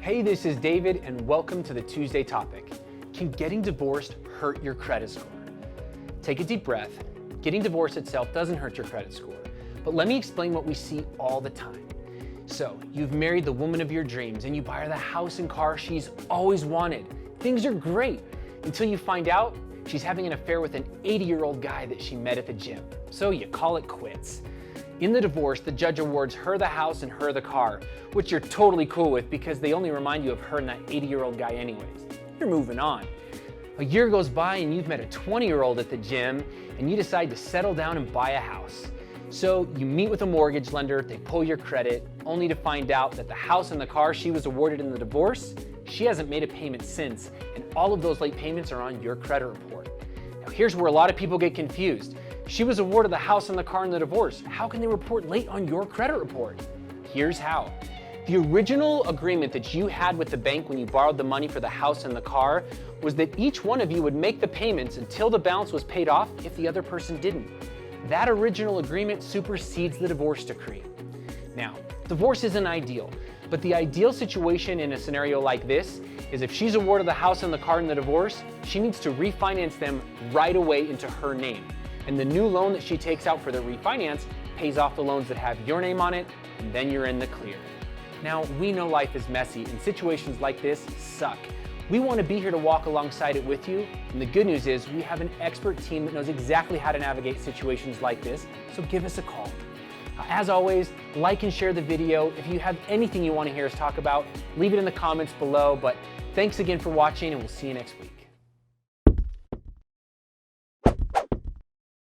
Hey, this is David, and welcome to the Tuesday topic. Can getting divorced hurt your credit score? Take a deep breath. Getting divorced itself doesn't hurt your credit score, but let me explain what we see all the time. So, you've married the woman of your dreams and you buy her the house and car she's always wanted. Things are great until you find out she's having an affair with an 80-year-old guy that she met at the gym. So you call it quits. In the divorce, the judge awards her the house and her the car, which you're totally cool with because they only remind you of her and that 80-year-old guy anyways. You're moving on. A year goes by and you've met a 20-year-old at the gym and you decide to settle down and buy a house. So you meet with a mortgage lender, they pull your credit, only to find out that the house and the car she was awarded in the divorce, she hasn't made a payment since, and all of those late payments are on your credit report. Now here's where a lot of people get confused. She was awarded the house and the car in the divorce. How can they report late on your credit report? Here's how. The original agreement that you had with the bank when you borrowed the money for the house and the car was that each one of you would make the payments until the balance was paid off if the other person didn't. That original agreement supersedes the divorce decree. Now, divorce isn't ideal, but the ideal situation in a scenario like this is if she's awarded the house and the car in the divorce, she needs to refinance them right away into her name. And the new loan that she takes out for the refinance pays off the loans that have your name on it, and then you're in the clear. Now, we know life is messy and situations like this suck. We want to be here to walk alongside it with you, and the good news is we have an expert team that knows exactly how to navigate situations like this, so give us a call. As always, like and share the video. If you have anything you want to hear us talk about, leave it in the comments below, but thanks again for watching and we'll see you next week.